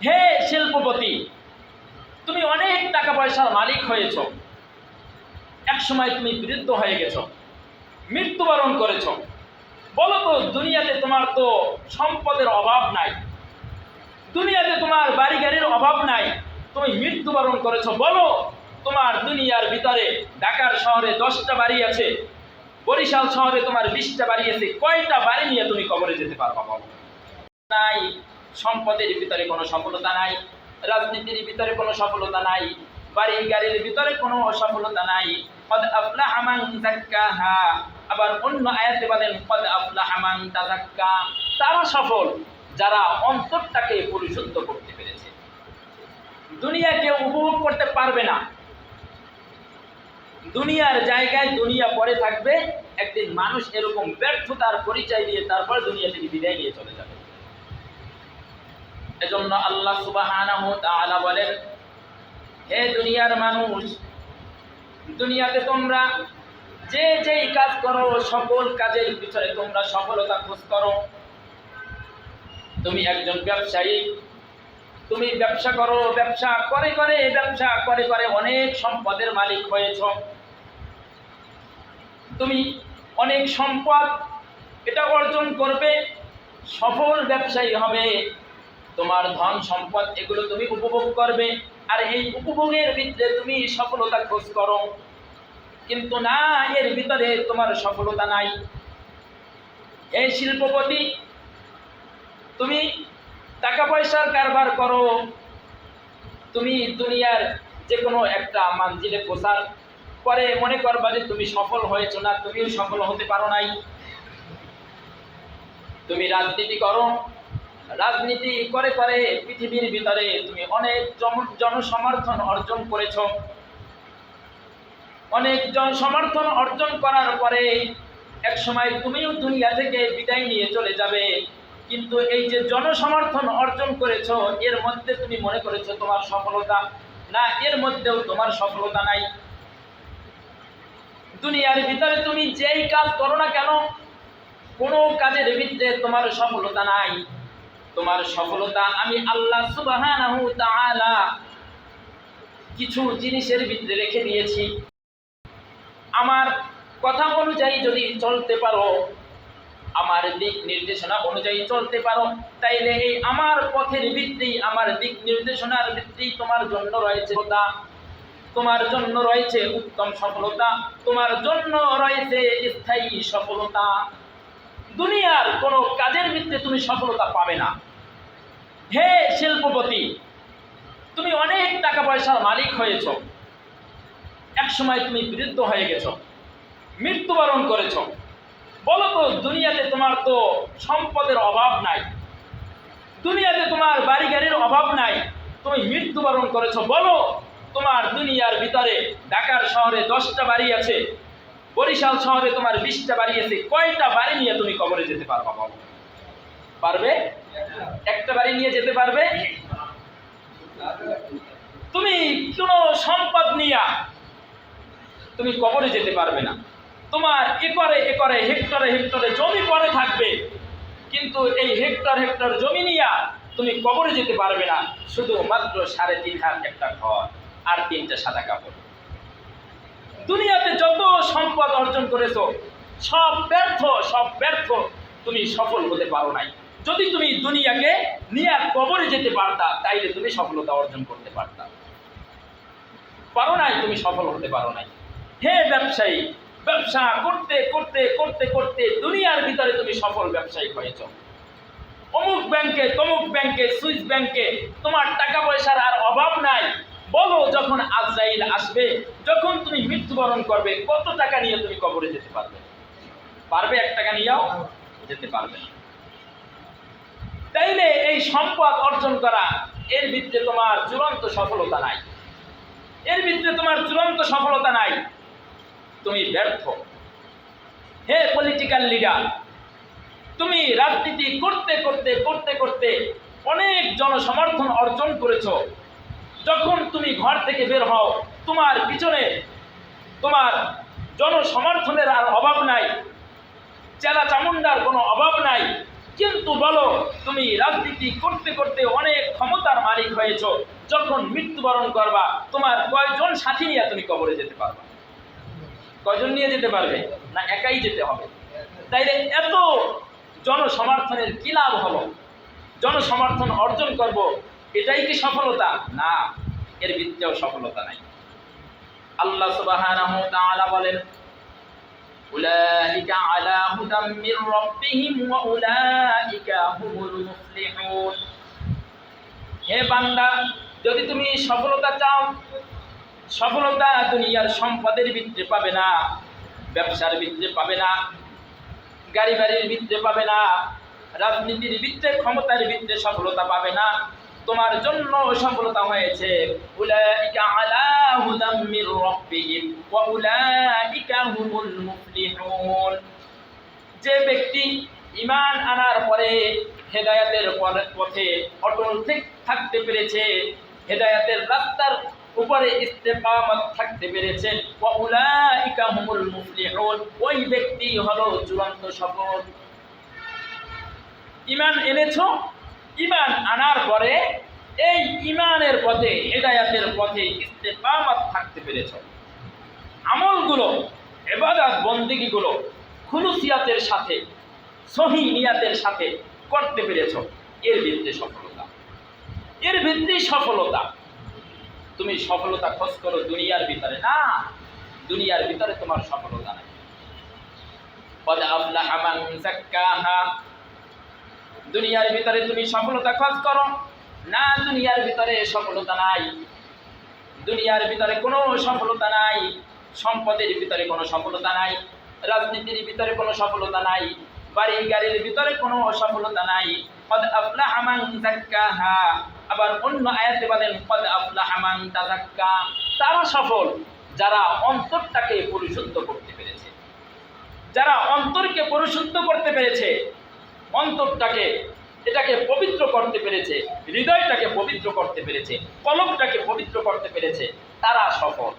হে শিল্পপতি, তুমি অনেক টাকা পয়সার মালিক হয়েছ, একসময় তুমি বৃদ্ধ হয়ে গেছ, মৃত্যুবরণ করেছ। বলো তো, দুনিয়াতে তোমার তো সম্পদের অভাব নাই, দুনিয়াতে তোমার বাড়ি গাড়ির অভাব নাই, তুমি মৃত্যুবরণ করেছ। বলো, তোমার দুনিয়ার ভিতরে ঢাকার শহরে 10টা বাড়ি আছে, বরিশাল শহরে তোমার 20টা বাড়ি আছে, কয়টা বাড়ি নিয়ে তুমি কবরে যেতে পারবা? বলো। নাই। সম্পদের ভিতরে কোনো সফলতা নাই, রাজনীতির ভিতরে কোনো সফলতা নাই, বাড়ি গাড়ির ভিতরে কোনো সফলতা নাই। কদ আফলাহা মান যাক্কাহা, আবার অন্য আয়াতে বলেন কদ আফলাহা মান তাযাক্কা। তারা সফল যারা অন্তরটাকে পরিশুদ্ধ করতে পেরেছে। দুনিয়াকে উপভোগ করতে পারবে না, দুনিয়ার জায়গায় দুনিয়া পড়ে থাকবে। একদিন মানুষ এরকম ব্যর্থতার পরিচয় দিয়ে তারপর দুনিয়া থেকে বিদায় নিয়ে চলে যাবে। এজন্য আল্লাহ সুবহানাহু ওয়া তাআলা বলেন, হে দুনিয়ার মানুষ, দুনিয়াতে তোমরা যে যেই কাজ করো সকল কাজের পিছনে তোমরা সফলতা খোঁজ করো। তুমি একজন ব্যবসায়ী, তুমি ব্যবসা করো, ব্যবসা করে করে অনেক সম্পদের মালিক হয়েছ। তুমি অনেক সম্পদ এটা অর্জন করবে, সফল ব্যবসায়ী হবে, তোমার ধন সম্পদ এগুলো তুমি উপভোগ করবে, আর এই উপভোগের ভিতরে তুমি সফলতা খোঁজ করো। কিন্তু না, এর ভিতরে তোমার সফলতা নাই। এই শিল্পপতি, তুমি টাকা পয়সার কারবার করো, তুমি দুনিয়ার যে কোনো একটা মানজিলে পৌঁছার পরে মনে করবা যে তুমি সফল হয়েছো, না, তুমিও সফল হতে পারো নাই। তুমি রাজনীতি করো, রাজনীতি করে করে পৃথিবীর ভিতরে তুমি অনেক জনসমর্থন অর্জন করেছ। অনেক জনসমর্থন অর্জন করার পরে এক সময় তুমিও দুনিয়া থেকে বিদায় নিয়ে চলে যাবে। কিন্তু এই যে জনসমর্থন অর্জন করেছো, এর মধ্যে তুমি মনে করেছো তোমার সফলতা, না, এর মধ্যেও তোমার সফলতা নাই। দুনিয়ার ভিতরে তুমি যেই কাজ করো না কেন, কোনো কাজের ভিতরে তোমার সফলতা নাই। তোমার সফলতা আমি আল্লাহ সুবহানাহু ওয়া তাআলা কিছু জিনিসের ভিতরে রেখে দিয়েছি। আমার কথা অনুযায়ী যদি চলতে পারো, আমার দিক নির্দেশনা অনুযায়ী চলতে পারো, তাইলে এই আমার পথের ভিত্তি, আমার দিক নির্দেশনার ভিত্তি তোমার জন্য রয়েছে সফলতা, তোমার জন্য রয়েছে উত্তম সফলতা, তোমার জন্য রয়েছে স্থায়ী সফলতা। দুনিয়ার কোনো কাজের ভিত্তিতে তুমি সফলতা পাবে না। হে শিল্পপতি, তুমি অনেক টাকা পয়সার মালিক হয়েছ, একসময় তুমি বৃদ্ধ হয়ে গেছ, মৃত্যুবরণ করেছ। বলো তো, দুনিয়াতে তোমার তো সম্পদের অভাব নাই, দুনিয়াতে তোমার বাড়ি গাড়ির অভাব নাই, তুমি মৃত্যুবরণ করেছ। বলো, তোমার দুনিয়ার ভিতরে ঢাকার শহরে 10টা বাড়ি আছে, বরিশাল শহরে তোমার 20টা বাড়ি আছে, কয়টা বাড়ি নিয়ে তুমি কবরে যেতে পারবা? বলো। পারবে? একটা বাড়ি নিয়ে যেতে পারবে? তুমি কোনো সম্পদ নিয়ে তুমি কবরে যেতে পারবে না। তোমার একরে একরে হেক্টরে হেক্টরে জমি পড়ে থাকবে, কিন্তু এই হেক্টর হেক্টর জমি নিয়ে তুমি কবরে যেতে পারবে না। শুধুমাত্র 3.5 হাত একটা ঘর আর 3টা সাদা কাপড়। দুনিয়াতে যত সম্পদ অর্জন করেছো সব ব্যর্থ, সব ব্যর্থ, তুমি সফল হতে পারো নাই। যদি তুমি দুনিয়াকে নিয়ে কবরে যেতে পারতা, তাইলে তুমি সফলতা অর্জন করতে পারতা। পারো নাই, তুমি সফল হতে পারো নাই। হে ব্যবসায়ী, ব্যবসা করতে করতে করতে করতে দুনিয়ার ভিতরে তুমি সফল ব্যবসায়ী হয়েছ। অমুক ব্যাংকে, তমুক ব্যাংকে, সুইস ব্যাংকে তোমার টাকা পয়সার আর অভাব নাই। বলো, যখন আজরাইল আসবে, যখন তুমি মৃত্যুবরণ করবে, কত টাকা নিয়ে তুমি কবরে যেতে পারবে? পারবে? 1 টাকা নিয়েও যেতে পারবে না। তাইলে এই সম্পদ অর্জন করা, এর ভিতরে তোমার চূড়ান্ত সফলতা নাই, এর ভিতরে তোমার চূড়ান্ত সফলতা নাই, তুমি ব্যর্থ। হে পলিটিক্যাল লিডার, তুমি রাজনীতি করতে করতে করতে করতে অনেক জনসমর্থন অর্জন করেছো। যখন তুমি ঘর থেকে বের হও, তোমার পিছনে তোমার জনসমর্থনের আর অভাব নাই, চেলা চামুন্ডার কোনো অভাব নাই, কিন্তু বলো, তুমি রাজনীতি করতে করতে অনেক ক্ষমতার মালিক হয়েছ, যখন মৃত্যুবরণ করবা তোমার কয়জন সাথী নিয়ে তুমি কবরে যেতে পারবা? কয়জন নিয়ে যেতে পারবে? না একাই যেতে হবে? তাইলে এত জনসমর্থনের কি লাভ হলো? জনসমর্থন অর্জন করব, এটাই কি সফলতা? না, এর ভিতরেও সফলতা নাই। আল্লাহ সুবহানাহু ওয়া তাআলা বলেন, উলাইকা আলা হুদাম মির রাব্বিহিম ওয়া উলাইকা হুমুল মুফলিহুন। হে বান্দা, যদি তুমি সফলতা চাও, সফলতা দুনিয়ার সম্পদের ভিতরে পাবে না, ব্যবসার ভিতরে পাবে না, গাড়ি বাড়ির ভিতরে পাবে না, রাজনীতির ভিতরে, ক্ষমতার ভিতরে সফলতা পাবে না। তোমার জন্য সফলতা হয়েছে উলাইকা আলা হুদাম মির রাব্বিহিম ওয়া উলাইকা হুমুল মুফলিহুন। যে ব্যক্তি ঈমান আনার পরে হেদায়েতের পথে অটল থাকতে পেরেছে, হেদায়েতের রাস্তার উপরে ইস্তেকামত থাকতে পেরেছেন, ওয়া উলাইকা হুমুল মুফলিহুন, ওই ব্যক্তি হলো চূড়ান্ত সফল। ঈমান এনেছো, ঈমান আনার পরে এই ঈমানের পথে, হেদায়েতের পথে ইস্তেকামত থাকতে পেরেছো, আমলগুলো, ইবাদত বন্দেগীগুলো খুলুসিয়াতের সাথে, সহি নিয়াতের সাথে করতে পেরেছো, এর ভিতরে সফলতা। এর ভিতরে সফলতা। তুমি সফলতা খোঁজ করো দুনিয়ার ভিতরে না, দুনিয়ার ভিতরে তোমার সফলতা নাই। ক্বাদ আফলাহা মান যাক্কাহা, দুনিয়ার ভিতরে তুমি সফলতা খোঁজ করো না, দুনিয়ার ভিতরে সফলতা নাই। দুনিয়ার ভিতরে কোনো সফলতা নাই, সম্পদের ভিতরে কোনো সফলতা নাই, রাজনীতির ভিতরে কোনো সফলতা নাই, বাড়ি গাড়ির ভিতরে কোনো সফলতা নাই। ক্বাদ আফলাহা মান যাক্কাহা, আবার অন্য আয়াতে বলেন ক্বাদ আফলাহা মান তাযাক্কা, তারা সফল যারা অন্তরটাকে পরিশুদ্ধ করতে পেরেছে, যারা অন্তরকে পরিশুদ্ধ করতে পেরেছে, অন্তরটাকে, এটাকে পবিত্র করতে পেরেছে, হৃদয়টাকে পবিত্র করতে পেরেছে, কলবটাকে পবিত্র করতে পেরেছে, তারা সফল।